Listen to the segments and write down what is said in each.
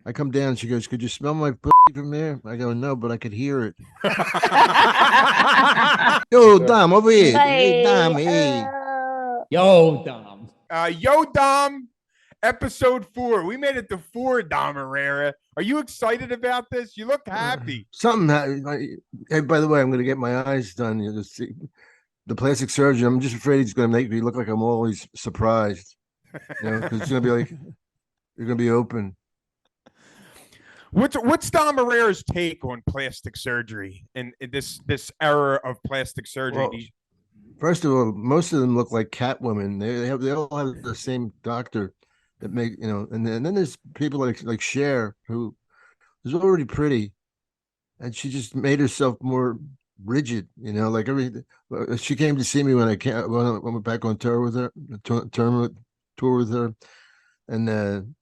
I come down. She goes, "Could you smell my pussy from there?" I go, "No, but I could hear it." Yo, Dom, over here. Hey, Dom, hey. Yo, Dom. Yo, Dom. Episode 4. We made it to 4, Dom Irrera. Are you excited about this? You look happy. Hey, by the way, I'm going to get my eyes done. You know, see, the plastic surgeon. I'm just afraid he's going to make me look like I'm always surprised. You know, because it's going to be like you're going to be open. What's Dom Irrera's take on plastic surgery and this era of plastic surgery? Well, first of all, most of them look like Catwomen. They all have the same doctor that make, you know, and then there's people like Cher, who is already pretty, and she just made herself more rigid, you know, like she came to see me when I went back on tour with her, tour with her, and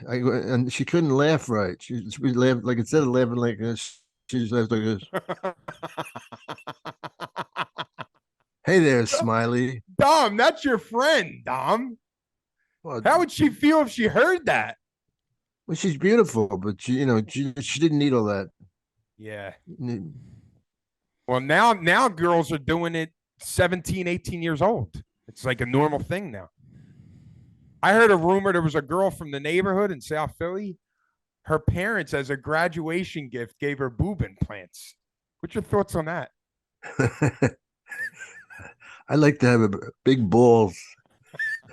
and she couldn't laugh right. She laughed like, instead of laughing like this, she just laughed like this. Hey there, Smiley. Dom, that's your friend, Dom. Well, how would she feel if she heard that? Well, she's beautiful, but she didn't need all that. Yeah. Well, now girls are doing it 17, 18 years old. It's like a normal thing now. I heard a rumor there was a girl from the neighborhood in South Philly. Her parents, as a graduation gift, gave her boob implants. What's your thoughts on that? I like to have big balls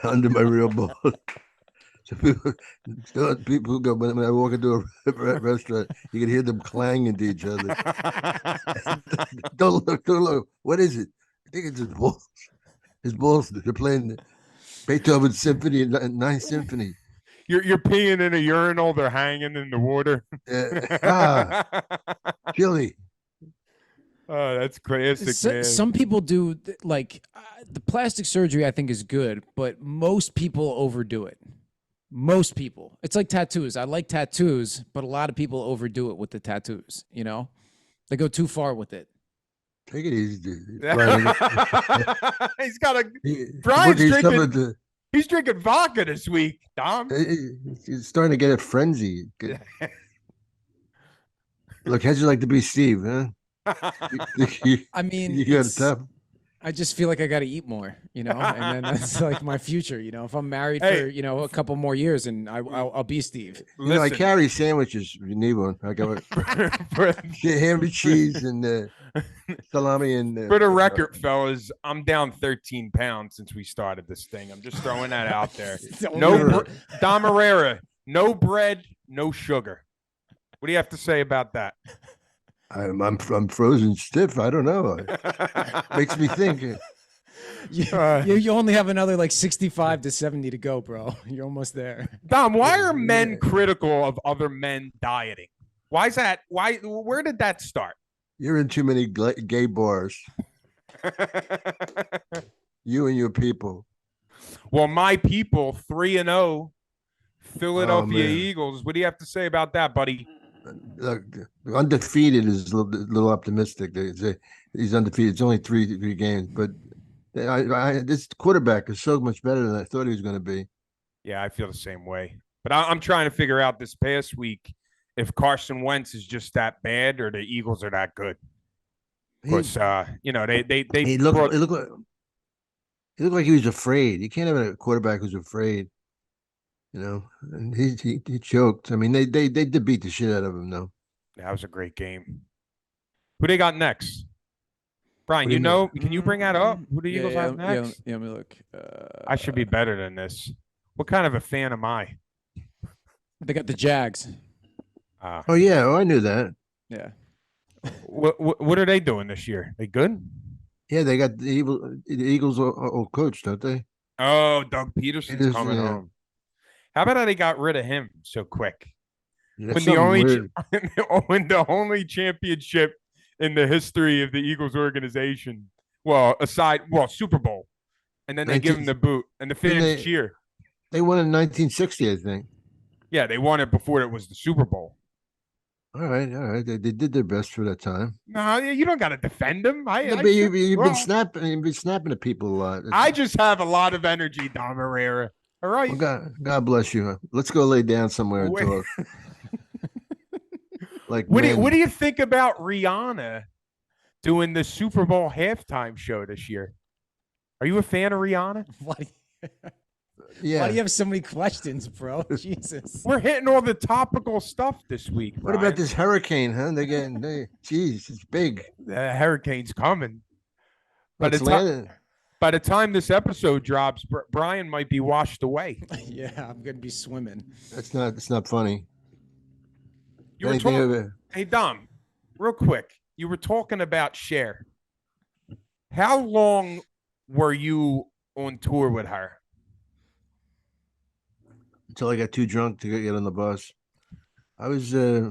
under my real balls. So people go, when I walk into a restaurant, you can hear them clanging to each other. Don't look. What is it? I think it's his balls. His balls. They're playing Beethoven's Symphony and Ninth Symphony. You're peeing in a urinal. They're hanging in the water. Chilly. Oh, that's classic, man. Some people do like the plastic surgery. I think is good, but most people overdo it. Most people. It's like tattoos. I like tattoos, but a lot of people overdo it with the tattoos. You know, they go too far with it. Take it easy, dude. He's got a. Brian's drinking. He's drinking vodka this week, Dom. He's starting to get a frenzy. Look, how'd you like to be Steve, huh? I mean, you got tough. I just feel like I got to eat more, you know, and then that's like my future, you know. If I'm married for, you know, a couple more years, and I'll be Steve. You know, I carry sandwiches if you need one. I got ham and cheese and salami and. For the record, fellas, I'm down 13 pounds since we started this thing. I'm just throwing that out there. Dom Irrera, no bread, no sugar. What do you have to say about that? I'm frozen stiff. I don't know. It makes me think. You only have another like 65 to 70 to go, bro. You're almost there. Dom, why are men critical of other men dieting? Why is that? Where did that start? You're in too many gay bars. You and your people. Well, my people, 3-0, Philadelphia Eagles. What do you have to say about that, buddy? Look, undefeated is a little optimistic. He's undefeated. It's only three games, but this quarterback is so much better than I thought he was going to be. Yeah, I feel the same way. But I'm trying to figure out this past week if Carson Wentz is just that bad or the Eagles are that good. Because you know he looked like he was afraid. You can't have a quarterback who's afraid. You know, and he choked. I mean, they did beat the shit out of him, though. That was a great game. Who they got next? Brian, you know, can you bring that up? Who do the Eagles have next? Yeah, let me look. I should be better than this. What kind of a fan am I? They got the Jags. Oh yeah, I knew that. Yeah. What are they doing this year? They good? Yeah, they got the Eagles old coach, don't they? Oh, Doug Peterson's coming home. How about how they got rid of him so quick? Yeah, when the only championship in the history of the Eagles organization, Super Bowl, and then they give him the boot, and the fans cheer. They won in 1960, I think. Yeah, they won it before it was the Super Bowl. All right. They did their best for that time. No, you don't got to defend them. You've been snapping at people a lot. I just have a lot of energy, Dom Irrera. All right. Well, God bless you. Let's go lay down somewhere and talk. like What men. do you think about Rihanna doing the Super Bowl halftime show this year? Are you a fan of Rihanna? Why do Yeah. you have so many questions, bro? Jesus. We're hitting all the topical stuff this week. What about this hurricane, huh? Jeez, it's big. The hurricane's coming. By It's the, landing. by the time this episode drops, Brian might be washed away. Yeah, I'm gonna be swimming. It's not funny. You were Anything talking, of it. hey Dom, real quick. You were talking about Cher. How long were you on tour with her? Until I got too drunk to get on the bus. I was I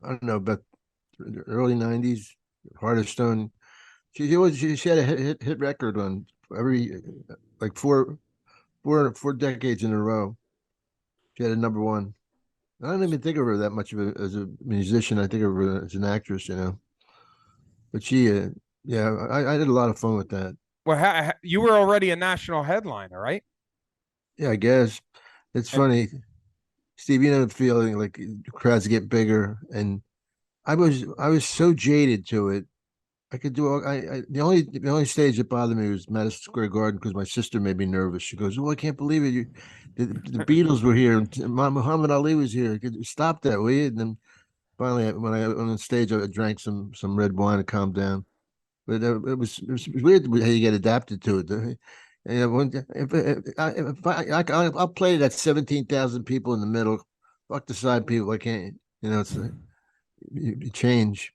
don't know, about the early '90s. Hardest Stone. She had a hit record on every like four decades in a row. She had a number one. I don't even think of her that much of as a musician. I think of her as an actress, But she, yeah, I did a lot of fun with that. Well, you were already a national headliner, right? Yeah, I guess it's funny, Steve. The feeling like crowds get bigger, and I was so jaded to it. I could do the only stage that bothered me was Madison Square Garden because my sister made me nervous. She goes, "Oh, I can't believe it! The Beatles were here, and Muhammad Ali was here. Stop that, will you?" And then finally, when I on the stage, I drank some red wine to calm down. But it was weird how you get adapted to it. I'll play that 17,000 people in the middle. Fuck the side people. I can't. It's you change.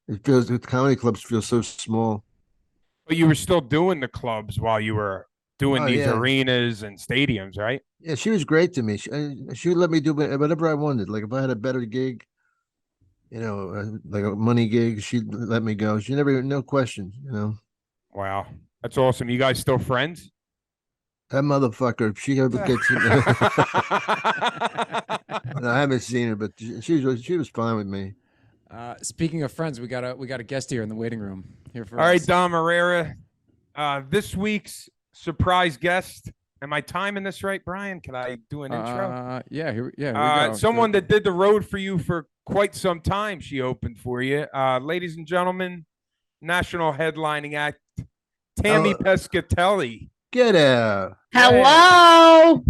The comedy clubs feel so small. But you were still doing the clubs while you were doing these arenas and stadiums, right? Yeah, she was great to me. She would let me do whatever I wanted. Like if I had a better gig, like a money gig, she'd let me go. She never, no questions, Wow, that's awesome. You guys still friends? That motherfucker, if she ever gets No, I haven't seen her, but she was fine with me. Speaking of friends, we got a guest here in the waiting room here for All us. right, Dom Irrera. This week's surprise guest. Am I timing this right, Brian? Can I do an intro? Yeah, here we go. Someone that did the road for you for quite some time. She opened for you, ladies and gentlemen. National headlining act Tammy Pescatelli. Get out. Hello.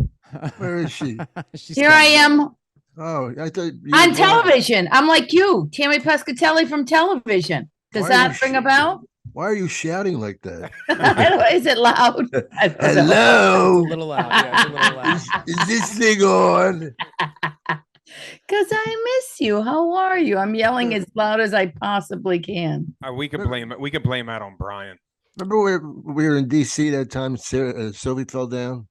Where is she? Here I am Oh, I thought on television. I'm like you, Tammy Pescatelli from television. Does that ring a bell? Why are you shouting like that? Is it loud? Hello. It's a little loud. Yeah, it's a little loud. Is this thing on? Because I miss you. How are you? I'm yelling as loud as I possibly can. We can blame it. We can blame that on Brian. Remember we were in DC that time Sophie fell down?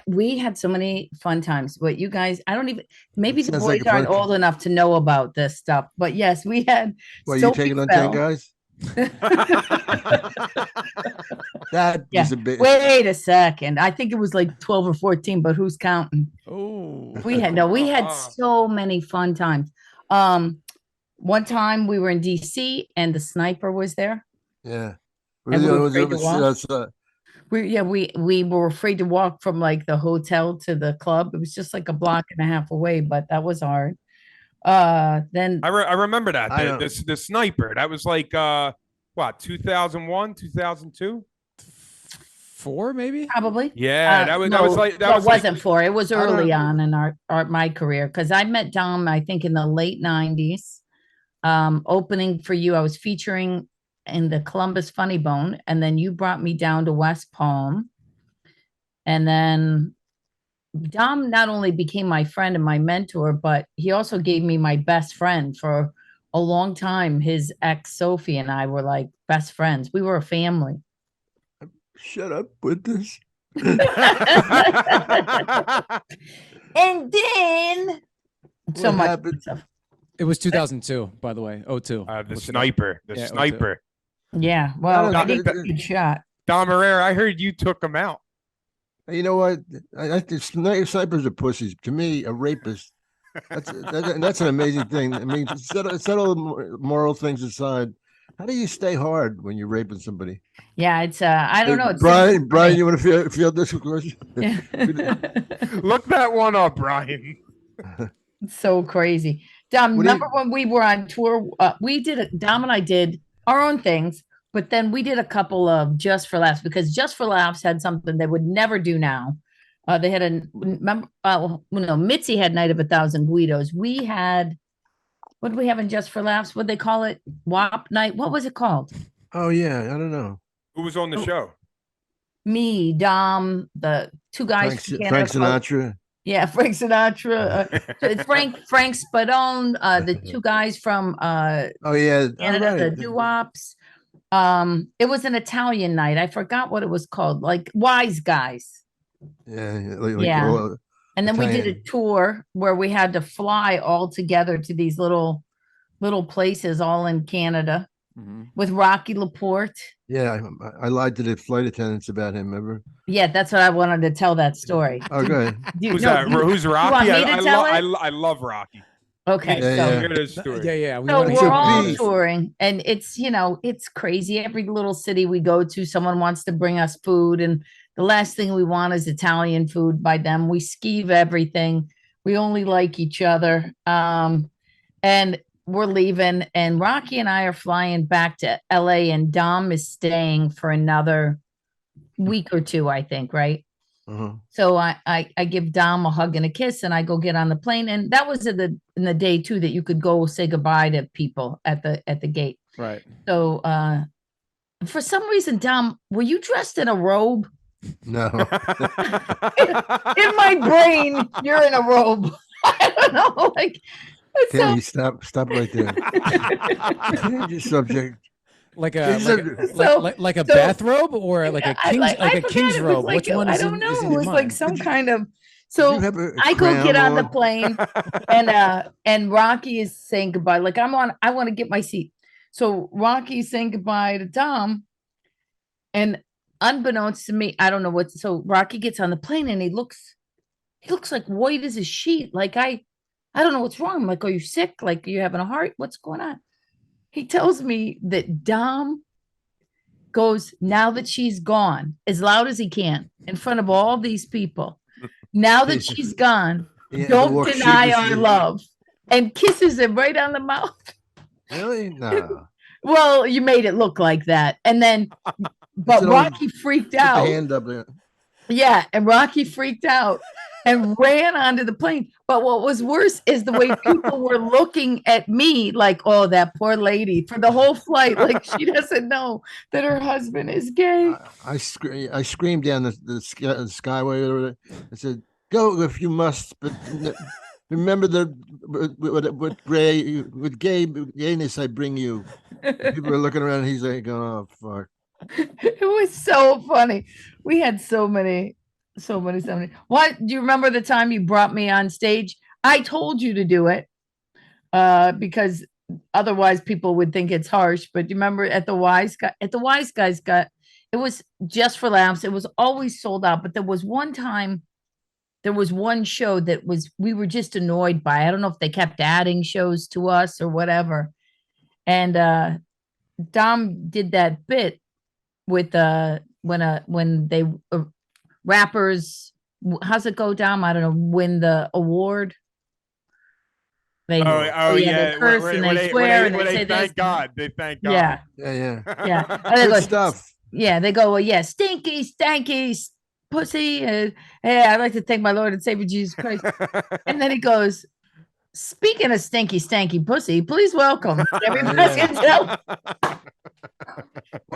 We had so many fun times, but you guys, I don't even, maybe the Sounds boys like a aren't fun old enough to know about this stuff. But yes, we had. Well, you Sophie taking on fell. 10 guys? That was a bit. Wait a second. I think it was like 12 or 14, but who's counting? Oh, We had so many fun times. One time we were in DC and the sniper was there. Yeah. And we were afraid to walk. We were afraid to walk from like the hotel to the club. It was just like a block and a half away, but that was hard. Then I remember that the sniper. That was like 2001, 2002. 4 maybe? probably. Yeah, that was like that no, was it wasn't 4. It was I don't early know. on in my career because I met Dom, I think, in the late 90s. Opening for you, I was featuring in the Columbus Funny Bone, and then you brought me down to West Palm. And then Dom not only became my friend and my mentor, but he also gave me my best friend for a long time. His ex Sophie and I were like best friends. We were a family. Shut up with this. And then so What much happened? stuff. It was 2002, by the way. 02. the sniper. The Yeah, sniper. Yeah, well, No, I did a good shot. Dom Irrera, I heard you took him out. You know what? I think snipers are pussies. To me, a rapist. That's an amazing thing. I mean, set all the moral things aside. How do you stay hard when you're raping somebody? Yeah, it's I don't know. It's Brian, you want to feel this question? Yeah. Look that one up, Brian. It's so crazy. Dom, What do you- remember when we were on tour? Dom and I did our own things, but then we did a couple of Just for Laughs because Just for Laughs had something they would never do now. They had Mitzi had Night of 1,000 Guidos. We had, what did we have in Just for Laughs? What they call it? WAP night. What was it called? Oh yeah, I don't know. Who was on the show? Me, Dom, the two guys from Canada. Frank Sinatra. Yeah, Frank Sinatra, Frank Spadone, the two guys from Oh yeah, Canada, right. the doo-wops. It was an Italian night. I forgot what it was called, like Wise Guys. Yeah, Yeah. all And then we did a Italian. tour where we had to fly all together to these little places all in Canada with Rocky Laporte. Yeah, I lied to the flight attendants about him. Remember? Yeah, that's what I wanted to tell that story. Oh, good. Who's that? Who's Rocky? want me to tell it? I love Rocky. Okay, Yeah, so yeah. Hear this story. Yeah. We So wanna we're hear all this. touring, and it's it's crazy. Every little city we go to, someone wants to bring us food, and the last thing we want is Italian food by them. We skeeve everything. We only like each other. And we're leaving, and Rocky and I are flying back to LA, and Dom is staying for another week or two, I think, right? Uh-huh. So I give Dom a hug and a kiss, and I go get on the plane. And that was in the day too that you could go say goodbye to people at the gate. Right. So for some reason, Dom, were you dressed in a robe? No. In my brain, you're in a robe. I don't know, like Tammy, stop right there. Change your subject. Like So- a so- bathrobe or like a king's I forgot king's it was robe. like Which one I is don't know. is in It your was like mind? some kind of. Did So you have a I go get crown on the plane, and Rocky is saying goodbye. Like I want to get my seat. So Rocky's saying goodbye to Dom, and unbeknownst to me, I don't know what. So Rocky gets on the plane, and he looks like white as a sheet. Like I don't know what's wrong. I'm like, are you sick? Like, are you having a heart? What's going on? He tells me that Dom goes, now that she's gone, as loud as he can in front of all these people. Now that she's gone, Yeah, don't walk deny our sheepishly. love. And kisses him right on the mouth. Really? No. Well, you made it look like that. And then, but an old- Rocky freaked Put the out. hand up there. Yeah, and Rocky freaked out and ran onto the plane. But what was worse is the way people were looking at me like, oh, that poor lady for the whole flight. Like she doesn't know that her husband is gay. I screamed down the skyway over there. I said, "Go if you must, but remember with gayness I bring you." And people are looking around. And he's like, "Oh fuck." It was so funny. We had so many. What do you remember the time you brought me on stage? I told you to do it because otherwise people would think it's harsh. But you remember at the Wise Guys it was Just for Laughs. It was always sold out, but there was one show that we were just annoyed by. I don't know if they kept adding shows to us or whatever. And Dom did that bit with when they rappers, how's it go, Dom? I don't know, win the award. They they curse and they swear and they say thank God. They thank God. Yeah. Yeah. Yeah. And they Good go, stuff. yeah, they go, well, yeah, stinky, stanky, pussy. Hey, I'd like to thank my Lord and Savior Jesus Christ. And then he goes, speaking of stinky, stanky pussy, please welcome everybody.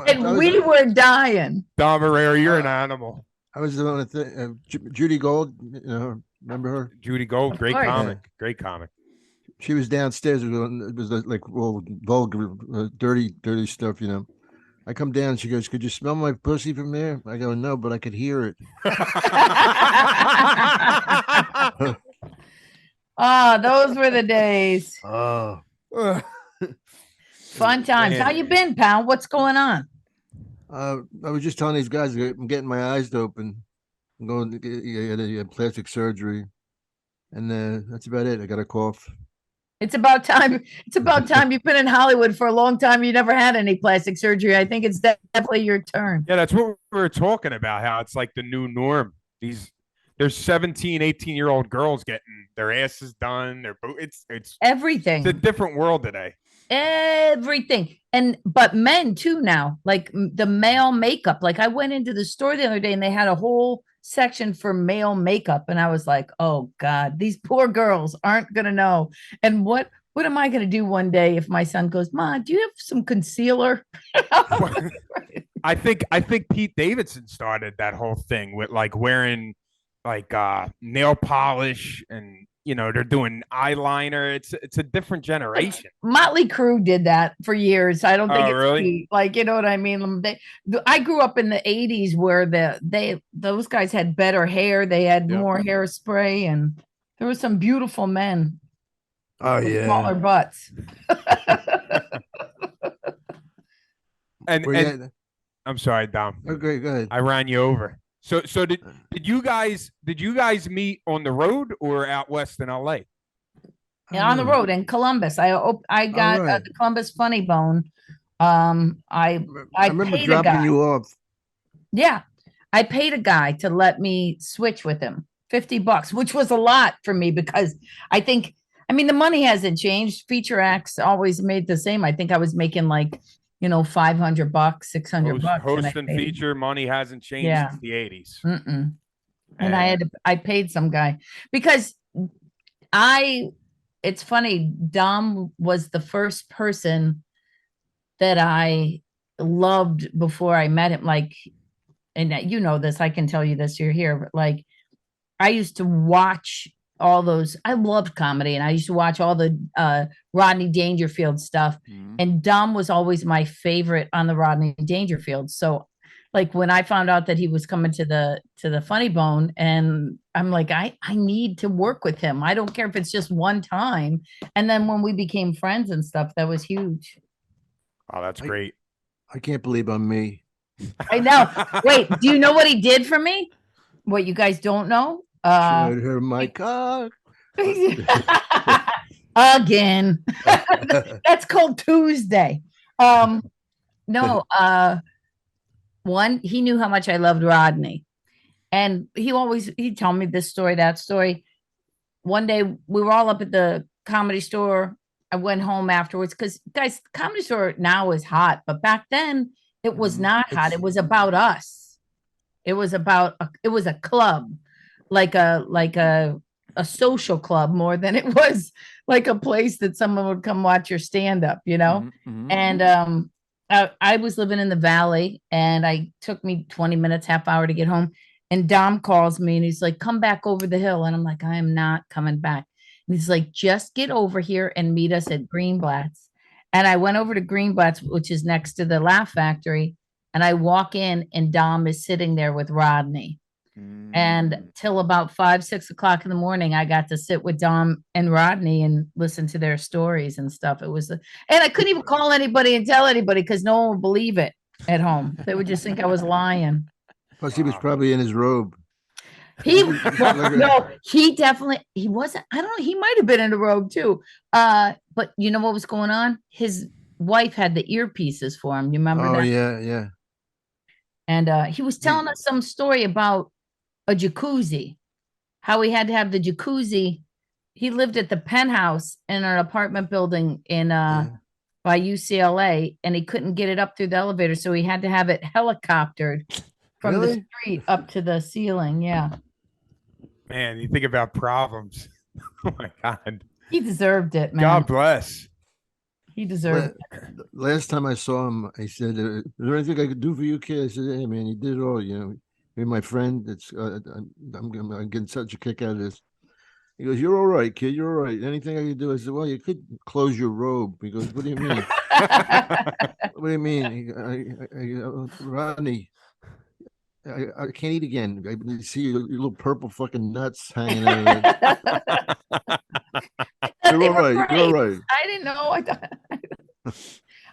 And we were dying. Dom Irrera, you're an animal. I was the one that Judy Gold, remember her? Judy Gold, great course. comic. Great comic. She was downstairs. It was like all vulgar, dirty stuff, I come down. She goes, "Could you smell my pussy from there?" I go, "No, but I could hear it." Those were the days. Oh. Fun times. How you been, pal? What's going on? I was just telling these guys I'm getting my eyes open. I'm going to get plastic surgery, and that's about it. I got a cough. It's about time. It's about time. You've been in Hollywood for a long time. You never had any plastic surgery. I think it's definitely your turn. Yeah, that's what we were talking about. How it's like the new norm. They there's 17, 18-year-old girls getting their asses done. It's Everything. a different world today. Everything. But men too now, like the male makeup. Like I went into the store the other day and they had a whole section for male makeup. And I was like, oh God, these poor girls aren't gonna know. And what am I gonna do one day if my son goes, Ma, do you have some concealer? I think Pete Davidson started that whole thing with like wearing like nail polish, and they're doing eyeliner. It's a different generation. Motley Crue did that for years. I don't think it's really? Pete. Like, you know what I mean? I grew up in the 80s where those guys had better hair, they had more hairspray, and there were some beautiful men. Oh with yeah. smaller butts. and I'm sorry, Dom. Okay, go ahead. I ran you over. So did you guys meet on the road or out west in LA? Yeah, on the road in Columbus. I got right. the Columbus Funny Bone. I remember paid dropping you off. Yeah, I paid a guy to let me switch with him, $50, which was a lot for me because the money hasn't changed. Feature acts always made the same. I think I was making like $500, $600. Host and feature money hasn't changed since the 80s. And I paid some guy because it's funny, Dom was the first person that I loved before I met him. Like, and you know this, I can tell you this, you're here, but like I used to watch all those. I loved comedy, and I used to watch all the Rodney Dangerfield stuff. And Dom was always my favorite on the Rodney Dangerfield. So like when I found out that he was coming to the Funny Bone, and I'm like, I need to work with him. I don't care if it's just one time. And then when we became friends and stuff, that was huge. Oh, that's great. I can't believe I'm me. I know. Wait, do you know what he did for me? What you guys don't know? Showed her my cock. Again. That's called Tuesday. No, one, he knew how much I loved Rodney. And he'd tell me this story, that story. One day we were all up at the Comedy Store. I went home afterwards because, guys, the Comedy Store now is hot, but back then it was not hot. It was about us. It was a club, like a social club more than it was like a place that someone would come watch your stand up, And I was living in the Valley, and I took me 20 minutes, half hour to get home. And Dom calls me and he's like, come back over the hill. And I'm like, I am not coming back. And he's like, just get over here and meet us at Greenblatt's. And I went over to Greenblatt's, which is next to the Laugh Factory. And I walk in and Dom is sitting there with Rodney. And till about 5, 6 o'clock in the morning, I got to sit with Dom and Rodney and listen to their stories and stuff. And I couldn't even call anybody and tell anybody because no one would believe it at home. They would just think I was lying. Plus, he was probably in his robe. He wasn't. I don't know. He might have been in a robe too. But you know what was going on? His wife had the earpieces for him. You remember that? Oh, yeah. And he was telling us some story about a jacuzzi, how he had to have the jacuzzi. He lived at the penthouse in an apartment building in by UCLA, and he couldn't get it up through the elevator, so he had to have it helicoptered from the street up to the ceiling. Yeah. Man, you think about problems. Oh my God. He deserved it, man. God bless. He deserved it. Last time I saw him, I said, is there anything I could do for you, kid? I said, hey, man, you did it all, You're my friend. I'm getting such a kick out of this. He goes, you're all right, kid. You're all right. Anything I could do? I said, well, you could close your robe. He goes, what do you mean? What do you mean? Rodney, I can't eat again. I see your little purple fucking nuts hanging out of You're all right. You're all right. I didn't know.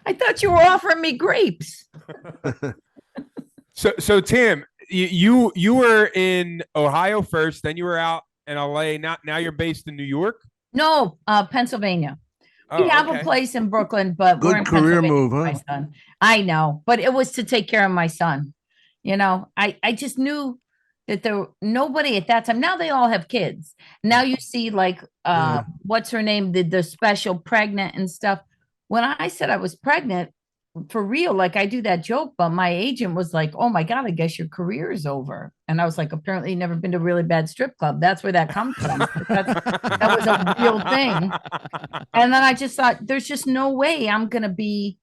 I thought you were offering me grapes. So Tim, you were in Ohio first, then you were out in LA. Now you're based in New York? No, Pennsylvania. We have a place in Brooklyn, but good career move, huh? My son. I know, but it was to take care of my son. I just knew that there nobody at that time. Now they all have kids. Now you see like Yeah. what's her name, the special pregnant and stuff. When I said I was pregnant for real, like I do that joke, but my agent was like, "Oh my God, I guess your career is over." And I was like, "Apparently, you've never been to a really bad strip club. That's where that comes from. That was a real thing." And then I just thought, there's just no way I'm gonna be,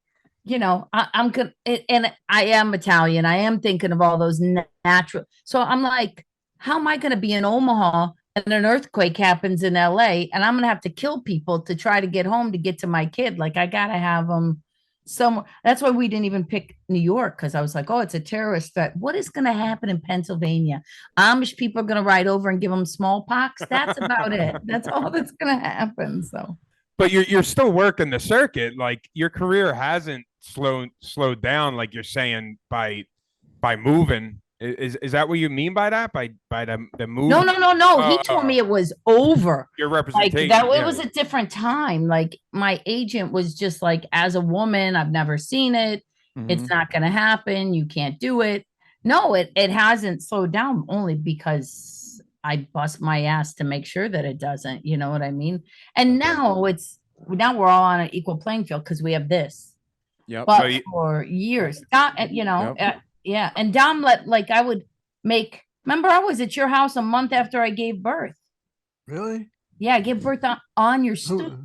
I'm gonna, and I am Italian. I am thinking of all those natural. So I'm like, how am I gonna be in Omaha and an earthquake happens in LA, and I'm gonna have to kill people to try to get home to get to my kid? Like I gotta have them somewhere. That's why we didn't even pick New York, because I was like, oh, it's a terrorist threat. What is gonna happen in Pennsylvania? Amish people are gonna ride over and give them smallpox. That's about it. That's all that's gonna happen. So. But you're still working the circuit. Like your career hasn't slowed down, like you're saying, by moving. Is that what you mean by that? By the move? No. He told me it was over. Your Like representation. that it was a different time. Like my agent was just like, as a woman, I've never seen it. It's not gonna happen. You can't do it. No, it hasn't slowed down, only because I bust my ass to make sure that it doesn't. You know what I mean? And now we're all on an equal playing field because we have this. Yep. But for years, yeah. And Dom I would make. Remember, I was at your house a month after I gave birth. Really? Yeah, I gave birth on your stoop.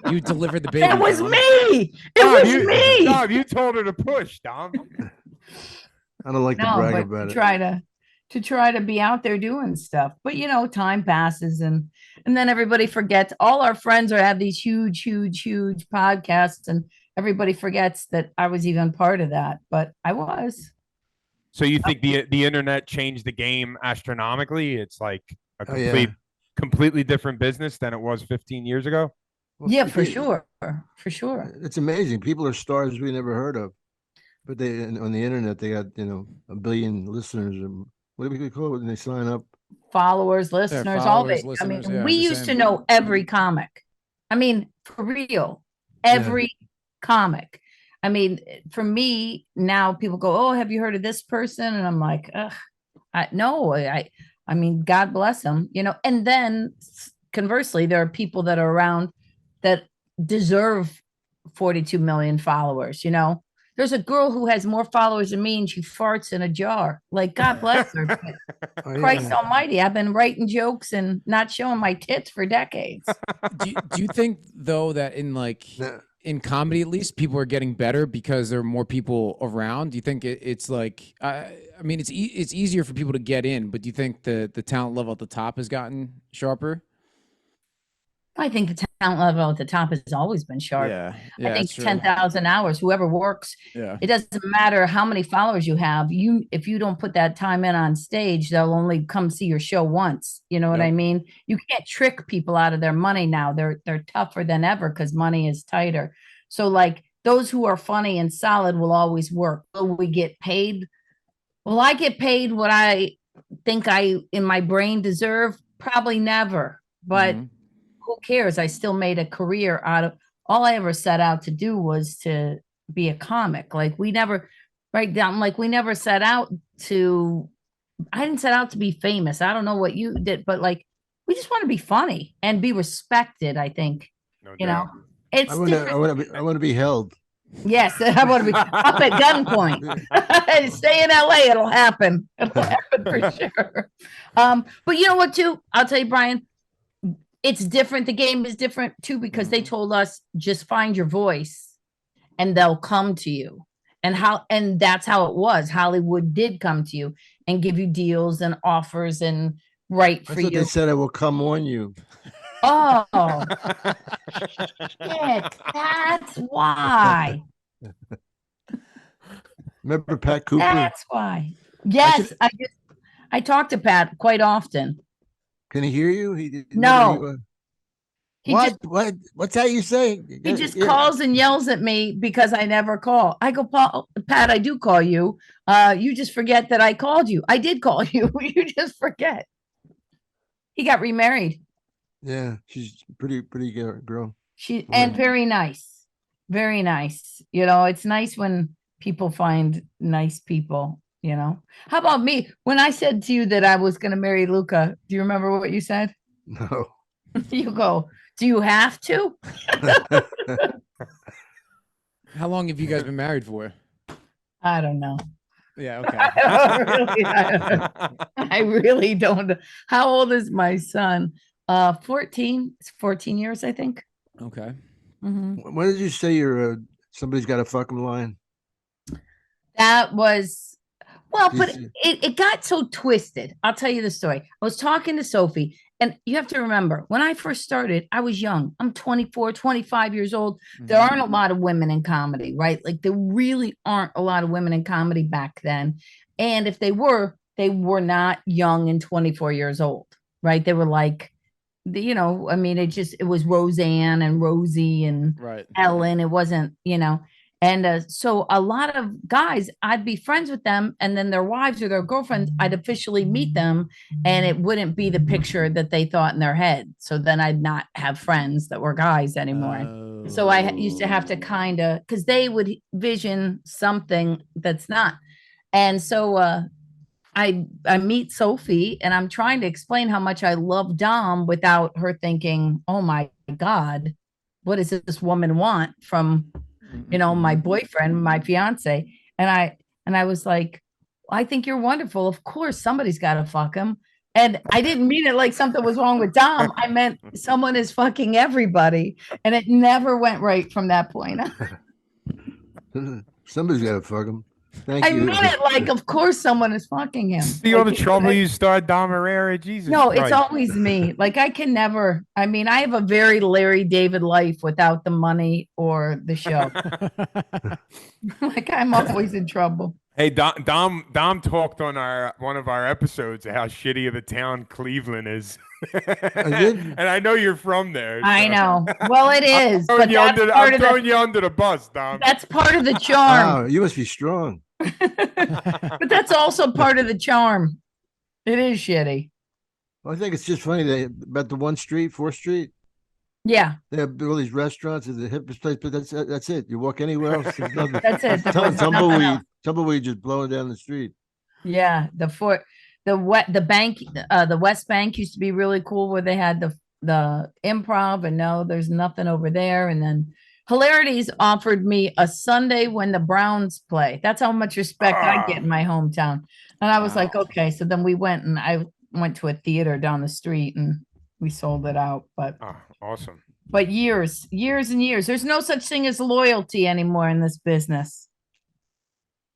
You delivered the baby. It was Dom. me. It was me. Dom, you told her to push, Dom. I don't like to brag about it. To try to be out there doing stuff. But time passes and then everybody forgets. All our friends have these huge podcasts, and everybody forgets that I was even part of that. But I was. So you think the internet changed the game astronomically? It's like a completely different business than it was 15 years ago? Well, yeah, for sure. For sure. It's amazing. People are stars we never heard of. But they on the internet, they got, 1 billion listeners. And what do we call it when they sign up? Followers, listeners, all that. I mean, we used to know every comic. I mean, for real, every comic. I mean, for me, now people go, "Oh, have you heard of this person?" And I'm like, "Ugh, no, I mean, God bless them, And then conversely, there are people that are around that deserve 42 million followers, There's a girl who has more followers than me, and she farts in a jar. Like, God bless her. Christ Almighty, I've been writing jokes and not showing my tits for decades. Do you think though that in comedy, at least, people are getting better because there are more people around? Do you think it's like, I mean, it's easier for people to get in, but do you think the talent level at the top has gotten sharper? I think the talent level at the top has always been sharp. Yeah, I think 10,000 hours, whoever works, it doesn't matter how many followers you have. If you don't put that time in on stage, they'll only come see your show once. You know what I mean? You can't trick people out of their money now. They're tougher than ever because money is tighter. So like those who are funny and solid will always work. Will we get paid? Will I get paid what I think I in my brain deserve? Probably never. But who cares? I still made a career out of all I ever set out to do was to be a comic. Like we never set out to, I didn't set out to be famous. I don't know what you did, but like, we just want to be funny and be respected. I think, it's I want to be held. Yes. I want to be up at gunpoint. Stay in LA. It'll happen. It'll happen for sure. But you know what, too? I'll tell you, Brian, it's different. The game is different too, because they told us just find your voice and they'll come to you. And that's how it was. Hollywood did come to you and give you deals and offers and write for you. They said it will come on you. Oh, shit, that's why. Remember Pat Cooper? That's why. Yes, I talk to Pat quite often. Can he hear you? No. What's that you say? He just calls and yells at me because I never call. I go, Pat, I do call you. You just forget that I called you. I did call you. You just forget. He got remarried. Yeah, she's pretty girl. And very nice. Very nice. It's nice when people find nice people. you know. How about me? When I said to you that I was going to marry Luca, do you remember what you said? No. You go, do you have to? How long have you guys been married for? I don't know. Yeah, okay. I really don't know. How old is my son? 14. It's 14 years, I think. Okay. Mhm. When did you say you're somebody's got a fucking line? That was, well, Do you but see- it got so twisted. I'll tell you the story. I was talking to Sophie, and you have to remember, when I first started, I was young. I'm 24, 25 years old. There Mhm. aren't a lot of women in comedy, right? Like there really aren't a lot of women in comedy back then. And if they were not young and 24 years old, right? They were like, you know, I mean, it was Roseanne and Rosie and Right. Ellen. It wasn't, you know. And so a lot of guys, I'd be friends with them, and then their wives or their girlfriends, I'd officially meet them, and it wouldn't be the picture that they thought in their head. So then I'd not have friends that were guys anymore. So I used to have to kind of, because they would vision something that's not. And so I meet Sophie, and I'm trying to explain how much I love Dom without her thinking, oh my God, what does this woman want from, you know, my boyfriend, my fiance? And I was like, I think you're wonderful. Of course, somebody's got to fuck him. And I didn't mean it like something was wrong with Dom. I meant someone is fucking everybody. And it never went right from that point. Somebody's got to fuck him. Thank I you. meant it like, of course, someone is fucking him. See all the Like, trouble you start, Dom Irrera. Jesus. no, it's Christ. always me. Like I can never. I mean, I have a very Larry David life without the money or the show. Like I'm always in trouble. Hey, Dom talked on one of our episodes how shitty of the town Cleveland is. did? And I know you're from there. I so- know. Well, it is, but I'm throwing you under the bus, Dom. that's part of the charm. Wow, you must be strong. But that's also part of the charm. It is shitty. I think it's just funny that about the 4th Street. Yeah, They have all these restaurants at the hippest place, but that's it. You walk anywhere else, there's nothing. that's it. There was nothing Tumbleweed, else. tumbleweed just blowing down the street. Yeah, the bank, the West Bank used to be really cool where they had the improv, and no, there's nothing over there. And then Hilarities offered me a Sunday when the Browns play. That's how much respect I get in my hometown. And I was like, Wow. okay. So then we went, and I went to a theater down the street, and we sold it out. But Oh, awesome. years and years. There's no such thing as loyalty anymore in this business.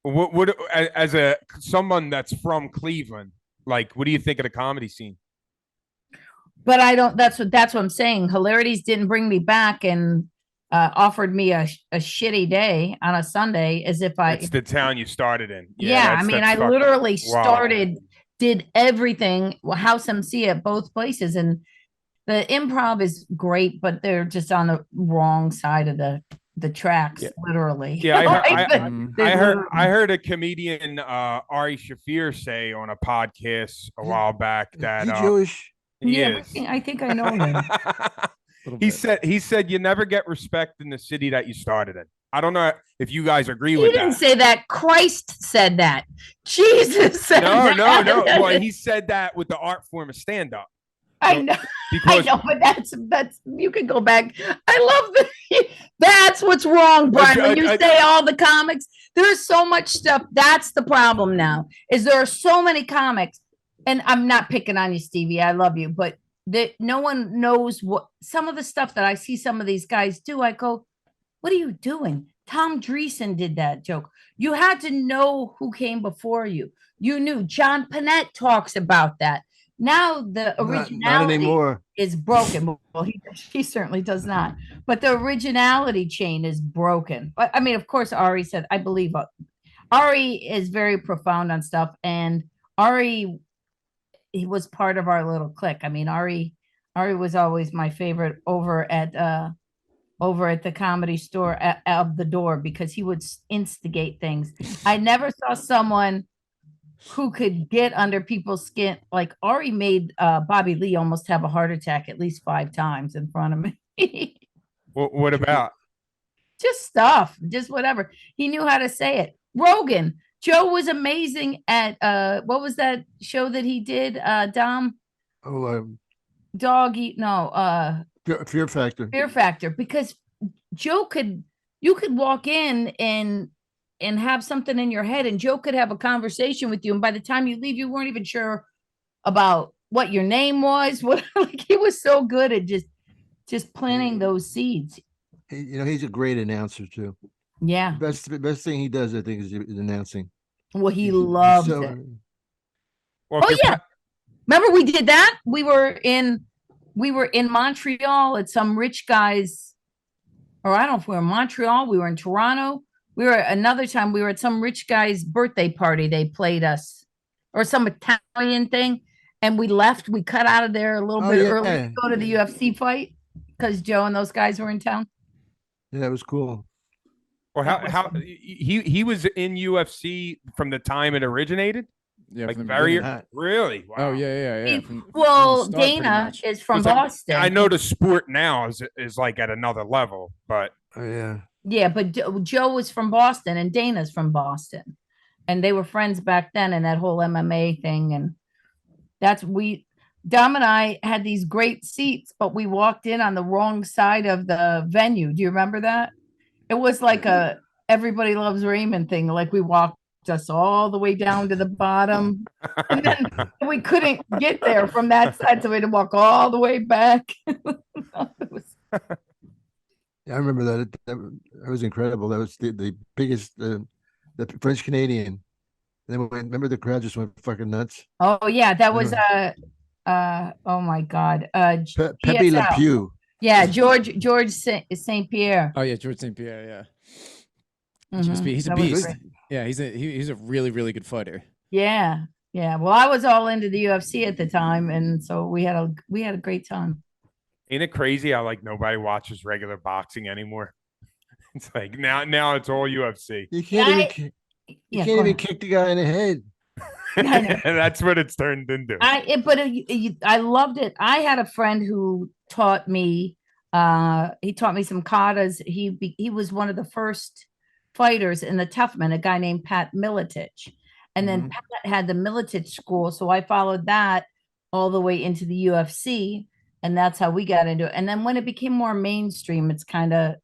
What as someone that's from Cleveland, like, what do you think of the comedy scene? But I don't. That's what I'm saying. Hilarities didn't bring me back and offered me a shitty day on a Sunday, as if It's the town you started in. Yeah, I mean, I fucking- literally wow. started, did everything, house MC at both places, and the improv is great, but they're just on the wrong side of the tracks, Yeah. literally. Yeah, They're I heard a comedian Ari Shafir say on a podcast a while back that He Jewish? he yeah, is. I think I know him. Little He bit. said you never get respect in the city that you started in. I don't know if you guys agree He with didn't that. say that. Christ said that. Jesus said No, that. no. Well, he said that with the art form of stand up. I know. I Because know, but that's you can go back. I love the that's what's wrong, Brian. When you say all the comics, there's so much stuff. That's the problem now, is there are so many comics, and I'm not picking on you, Stevie. I love you, but that no one knows what some of the stuff that I see some of these guys do. I go, what are you doing? Tom Dreesen did that joke. You had to know who came before you. You knew. John Panette talks about that. Now the originality Not anymore. is broken. Well, he certainly does not. But the originality chain is broken. But I mean, of course, Ari said, I believe Ari is very profound on stuff, and Ari, he was part of our little clique. I mean, Ari was always my favorite over at the Comedy Store of the door, because he would instigate things. I never saw someone who could get under people's skin. Like Ari made Bobby Lee almost have a heart attack at least 5 times in front of me. what about? Just stuff, just whatever. He knew how to say it. Rogan, Joe was amazing at what was that show that he did? Dom Oh, Dog Eat no Fear Factor. Fear Factor, because Joe could you could walk in and have something in your head, and Joe could have a conversation with you, and by the time you leave, you weren't even sure about what your name was. What like he was so good at just planting those seeds. He's a great announcer too. Yeah. Best thing he does, I think, is announcing. Well, he loves so, it. Well, Oh yeah. Remember we did that? We were in Montreal at some rich guy's, or I don't know if we were in Montreal, we were in Toronto. We were another time we were at some rich guy's birthday party. They played us, or some Italian thing, and we left. We cut out of there a little bit early to go to the UFC fight because Joe and those guys were in town. Yeah, that was cool. Well, how he was in UFC from the time it originated? Yeah, like from the very beginning. really. Wow. Oh yeah. Well, Dana is from Boston. I know the sport now is like at another level, but yeah, but Joe was from Boston and Dana's from Boston, and they were friends back then in that whole MMA thing. And Dom and I had these great seats, but we walked in on the wrong side of the venue. Do you remember that? It was like a Everybody Loves Raymond thing. Like we walked us all the way down to the bottom, and then we couldn't get there from that side, so we had to walk all the way back. Yeah, I remember that. That was incredible. That was the biggest, the French Canadian. Then remember the crowd just went fucking nuts. Oh yeah, that was oh my God, Pepe Le Pew. Yeah, George St. Pierre. Oh yeah, George St. Pierre. Yeah, he's a beast. Yeah, he's a really really good fighter. Yeah. Well, I was all into the UFC at the time, and so we had a great time. Ain't it crazy how like nobody watches regular boxing anymore? It's like now it's all UFC. You can't even kick the guy in the head. That's what it's turned into. I loved it. I had a friend who taught me. He taught me some katas. He was one of the first fighters in the Toughman, a guy named Pat Miletich. And then Pat had the Miletich school, so I followed that all the way into the UFC, and that's how we got into it. And then when it became more mainstream, it's kind of,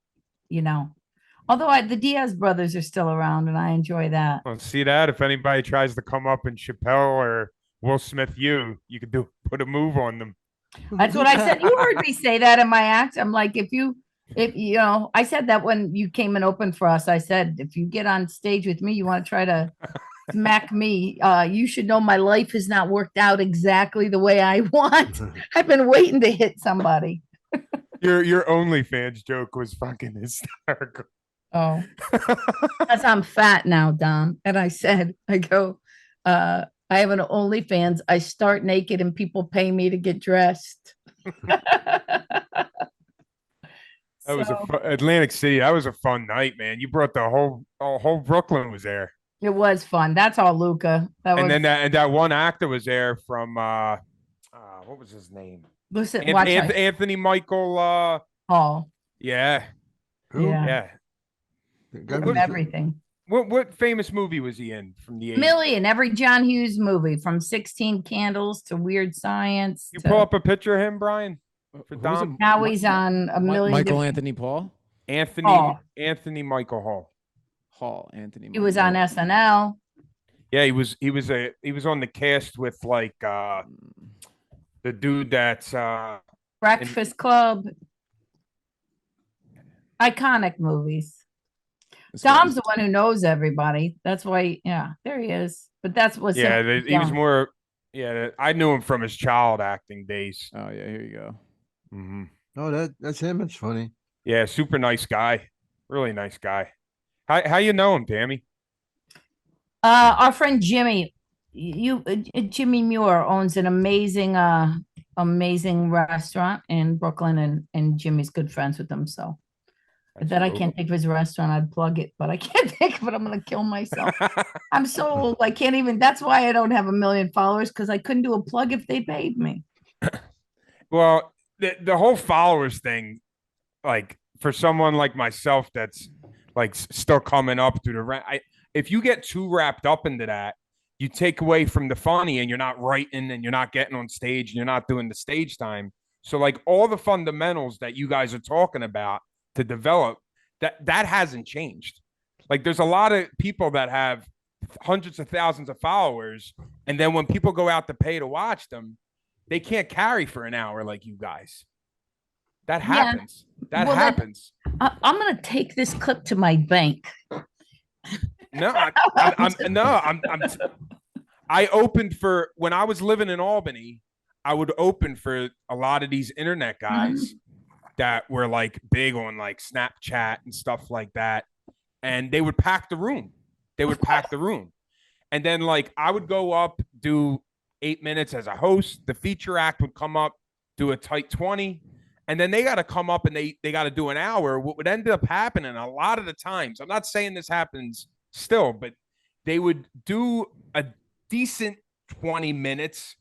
although the Diaz brothers are still around, and I enjoy that. Well, see that if anybody tries to come up in Chappelle or Will Smith, you could put a move on them. That's what I said. You heard me say that in my act. I'm like, if I said that when you came and opened for us. I said, if you get on stage with me, you want to try to smack me, you should know my life has not worked out exactly the way I want. I've been waiting to hit somebody. Your OnlyFans joke was fucking hysterical. Oh, because I'm fat now, Dom. And I go, I have an OnlyFans. I start naked and people pay me to get dressed. That was Atlantic City. That was a fun night, man. You brought the whole Brooklyn was there. It was fun. That's all Luca. Then that one actor was there from what was his name? Listen, Anthony Michael Hall. Yeah. Who? Yeah. From everything. What famous movie was he in from the 80s? Million, every John Hughes movie, from 16 Candles to Weird Science. You pull up a picture of him, Brian? For Dom? Now he's on a million. Michael Anthony Paul? Anthony Michael Hall. Anthony. He was on SNL. Yeah, he was on the cast with like the dude that's Breakfast Club. Iconic movies. Dom's the one who knows everybody. That's why, there he is. But that's what's he was more. Yeah, I knew him from his child acting days. Oh yeah, here you go. Mm-hmm. Oh, that's him. It's funny. Yeah, super nice guy. Really nice guy. How you know him, Tammy? Our friend Jimmy, Jimmy Muir owns an amazing restaurant in Brooklyn, and Jimmy's good friends with them. So I can't think of his restaurant. I'd plug it, but I can't think of it. I'm gonna kill myself. I'm so old. I can't even. That's why I don't have 1 million followers, because I couldn't do a plug if they paid me. Well, the whole followers thing, like for someone like myself that's like still coming up through the rank, if you get too wrapped up into that, you take away from the funny, and you're not writing, and you're not getting on stage, and you're not doing the stage time. So like all the fundamentals that you guys are talking about to develop, that hasn't changed. Like there's a lot of people that have hundreds of thousands of followers, and then when people go out to pay to watch them, they can't carry for an hour like you guys. That happens. That happens. I'm going to take this clip to my bank. No, I opened for, when I was living in Albany, I would open for a lot of these internet guys that were like big on like Snapchat and stuff like that. And they would pack the room. And then like I would go up, do 8 minutes as a host. The feature act would come up, do a tight 20. And then they got to come up and they got to do an hour. What would end up happening a lot of the times, I'm not saying this happens still, but they would do a decent 20 minutes,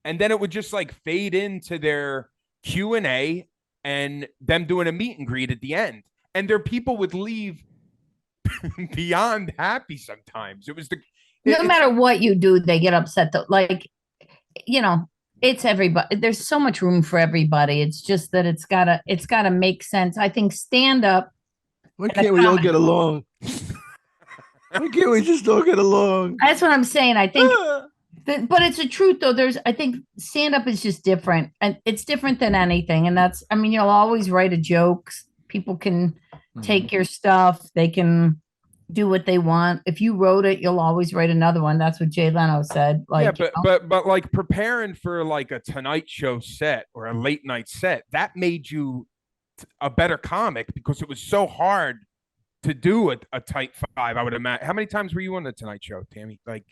and then it would just like fade into their Q&A and them doing a meet and greet at the end. And their people would leave beyond happy sometimes. It was no matter what you do, they get upset though. Like, you know, it's everybody. There's so much room for everybody. It's just that it's gotta make sense. I think stand up. Why can't we all get along? Why can't we just all get along? That's what I'm saying. I think, but it's the truth though. I think stand up is just different, and it's different than anything. And that's, I mean, you'll always write a joke. People can take your stuff. They can do what they want. If you wrote it, you'll always write another one. That's what Jay Leno said. Like, yeah, but like preparing for like a Tonight Show set or a late night set, that made you a better comic because it was so hard to do a tight 5. I would imagine. How many times were you on the Tonight Show, Tammy? Like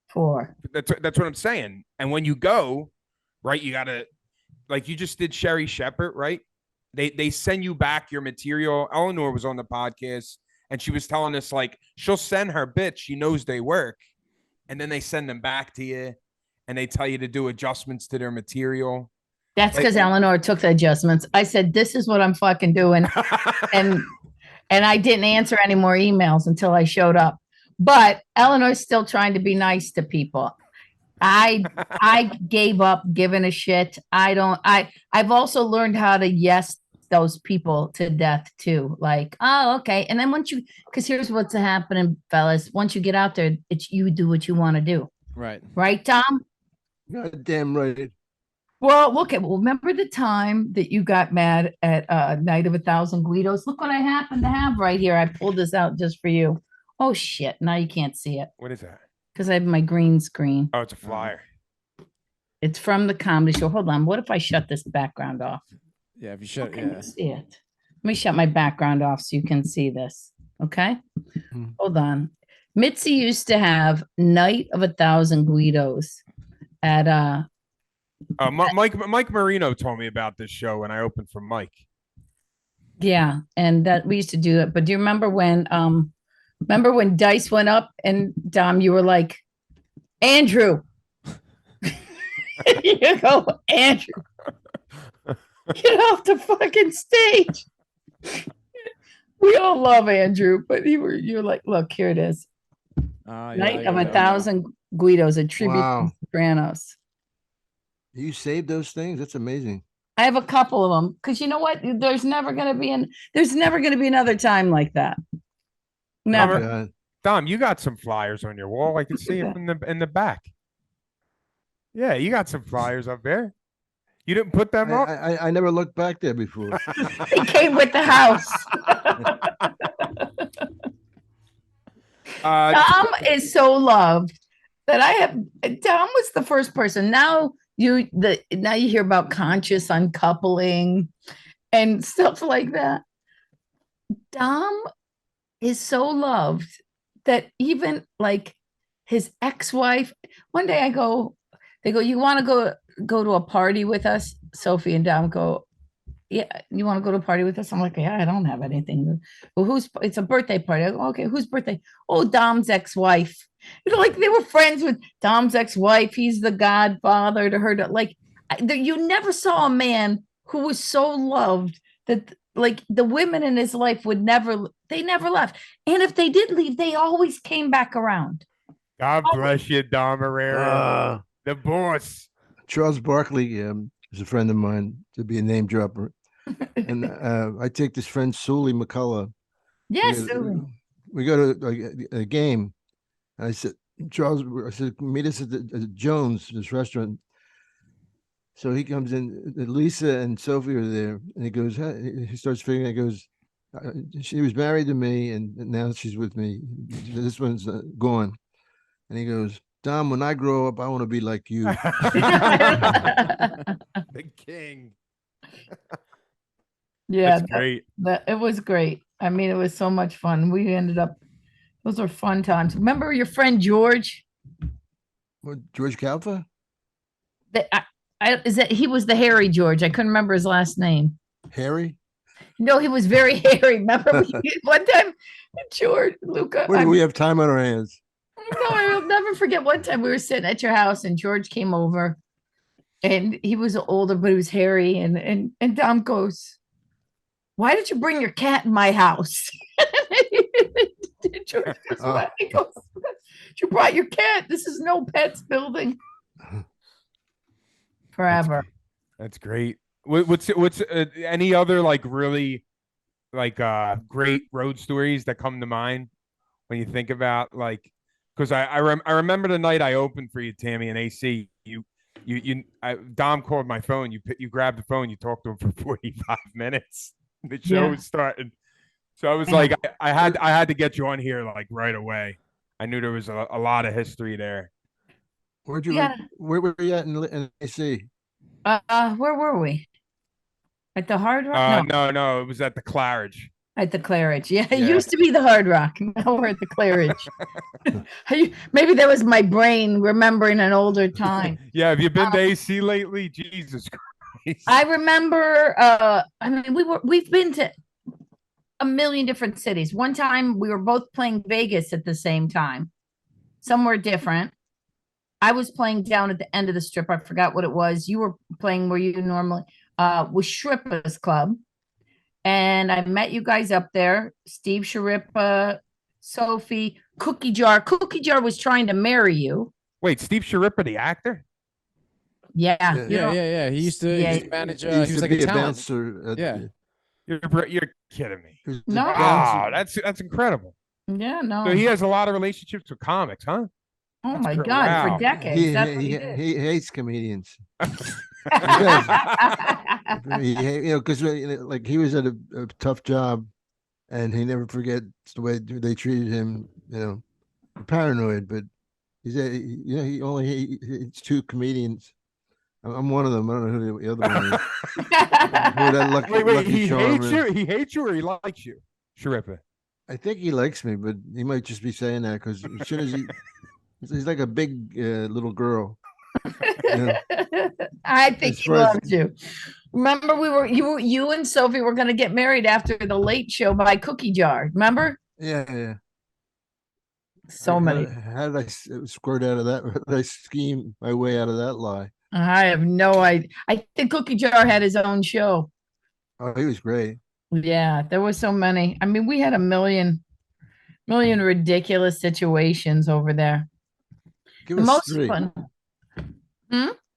4. That's what I'm saying. And when you go, right, you gotta, like you just did Sherry Shepherd, right? They send you back your material. Eleanor was on the podcast. And she was telling us, like, she'll send her bits. She knows they work. And then they send them back to you. And they tell you to do adjustments to their material. That's because Eleanor took the adjustments. I said, this is what I'm fucking doing. and I didn't answer any more emails until I showed up. But Eleanor's still trying to be nice to people. I gave up giving a shit. I've also learned how to yes those people to death too. Like, oh, okay. And then because here's what's happening, fellas. Once you get out there, it's you do what you want to do. Right. Right, Tom? God damn right. Well, okay. Well, remember the time that you got mad at Night of 1,000 Guidos? Look what I happen to have right here. I pulled this out just for you. Oh shit. Now you can't see it. What is that? Because I have my green screen. Oh, it's a flyer. It's from the comedy show. Hold on. What if I shut this background off? Yeah, if you shut, yeah. See it. Let me shut my background off so you can see this. Okay. Hold on. Mitzi used to have Night of 1,000 Guidos at Mike Marino told me about this show when I opened for Mike. Yeah, and that we used to do it. But do you remember when Dice went up and Dom, you were like, Andrew. You go, Andrew. Get off the fucking stage. We all love Andrew, but you're like, look, here it is. Night of 1,000 Guidos, a tribute to Sopranos. You saved those things? That's amazing. I have a couple of them because you know what? There's never going to be another time like that. Never. Dom, you got some flyers on your wall. I can see it in the back. Yeah, you got some flyers up there. You didn't put them up? I never looked back there before. They came with the house. Dom is so loved that Dom was the first person. Now you hear about conscious uncoupling and stuff like that. Dom is so loved that even like his ex-wife, one day they go, you want to go to a party with us? Sophie and Dom go, yeah, you want to go to a party with us? I'm like, yeah, I don't have anything. Well, it's a birthday party. I go, okay, whose birthday? Oh, Dom's ex-wife. Like they were friends with Dom's ex-wife. He's the godfather to her. You never saw a man who was so loved that like the women in his life they never left. And if they did leave, they always came back around. God bless you, Dom Irrera, the boss. Charles Barkley is a friend of mine, to be a name dropper. And I take this friend, Sully McCullough. Yes. We go to a game. I said, Charles, I said, meet us at the Jones, this restaurant. So he comes in, Lisa and Sophie are there, and he goes, he starts figuring, he goes, she was married to me, and now she's with me. This one's gone. And he goes, Dom, when I grow up, I want to be like you. The king. Yeah, that's great. It was great. I mean, it was so much fun. We ended up, those were fun times. Remember your friend George? What, George Calfa? He was the hairy George. I couldn't remember his last name. Harry? No, he was very hairy. Remember one time, George, Luca. We have time on our hands. No, I'll never forget one time we were sitting at your house and George came over and he was older, but he was hairy. And Dom goes, why did you bring your cat in my house? George goes, "What?" He goes, you brought your cat. This is no pets building. Forever. That's great. What's any other like really like great road stories that come to mind when you think about like, because I remember the night I opened for you, Tammy, and AC. Dom called my phone. You grabbed the phone. You talked to him for 45 minutes. The show was starting, so I was like, I had to get you on here like right away. I knew there was a lot of history there. Where were you at in AC? Where were we? At the Hard Rock? No, it was at the Claridge. At the Claridge. Yeah, it used to be the Hard Rock. Now we're at the Claridge. Maybe that was my brain remembering an older time. Yeah, have you been to AC lately? Jesus Christ. I remember I mean we've been to a million different cities. One time we were both playing Vegas at the same time. Somewhere different. I was playing down at the end of the strip. I forgot what it was. You were playing where you normally with Sharepa's club. And I met you guys up there. Steve Sharepa, Sophie, Cookie Jar. Cookie Jar was trying to marry you. Wait, Steve Sharepa, the actor? Yeah. He used to manage. He was like a talent. You're kidding me. No. Oh, that's incredible. Yeah, no. So he has a lot of relationships with comics, huh? Oh my God, for decades. He hates comedians. Because like he was at a tough job, and he never forgets the way they treated him. Paranoid, but he only hates two comedians. I'm one of them. I don't know who the other one is. Wait, he hates you? He hates you or he likes you? Sharepa. I think he likes me, but he might just be saying that because as soon as he's like a big little girl. I think he loves you. Remember, you and Sophie were going to get married after the Late Show by Cookie Jar. Remember? Yeah. So many. How did I squirt out of that? How did I scheme my way out of that lie? I have no idea. I think Cookie Jar had his own show. Oh, he was great. Yeah, there were so many. I mean, we had a million ridiculous situations over there. Give us most 3. Fun.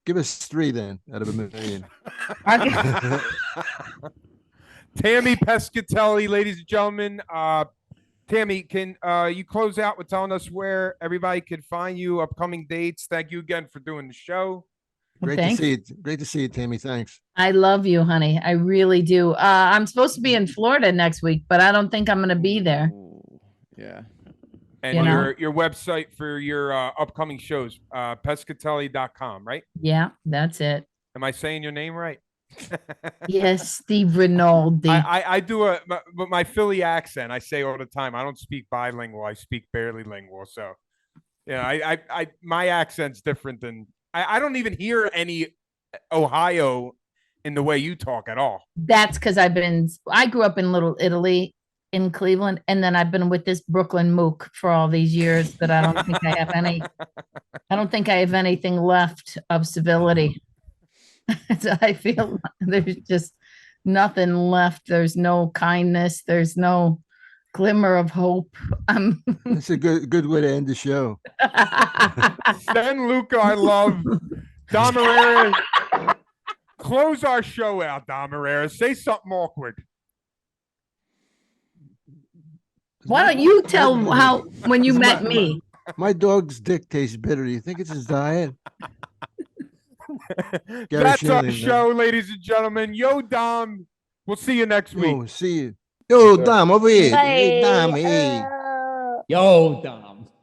Give us 3 then out of a million. Tammy Pescatelli, ladies and gentlemen. Tammy, can you close out with telling us where everybody can find you, upcoming dates? Thank you again for doing the show. Great to see you. Great to see you, Tammy. Thanks. I love you, honey. I really do. I'm supposed to be in Florida next week, but I don't think I'm going to be there. Yeah. And your website for your upcoming shows, pescatelli.com, right? Yeah, that's it. Am I saying your name right? Yes, Steve Rinaldi. I do my Philly accent. I say all the time. I don't speak bilingual. I speak barely lingual. So, I my accent's different than I don't even hear any Ohio in the way you talk at all. That's because I grew up in Little Italy in Cleveland, and then I've been with this Brooklyn mook for all these years that I don't think I don't think I have anything left of civility. So I feel there's just nothing left. There's no kindness. There's no glimmer of hope. That's a good way to end the show. Send Luca, I love. Dom Irrera, close our show out, Dom Irrera. Say something awkward. Why don't you tell how when you met me? My dog's dick tastes bitter. Do you think it's his diet? That's our Shilling, show, ladies and gentlemen. Yo, Dom. We'll see you next week. Yo, see you. Yo, Dom, over here. Hey, Hey, Dom, hey. Yo, Dom.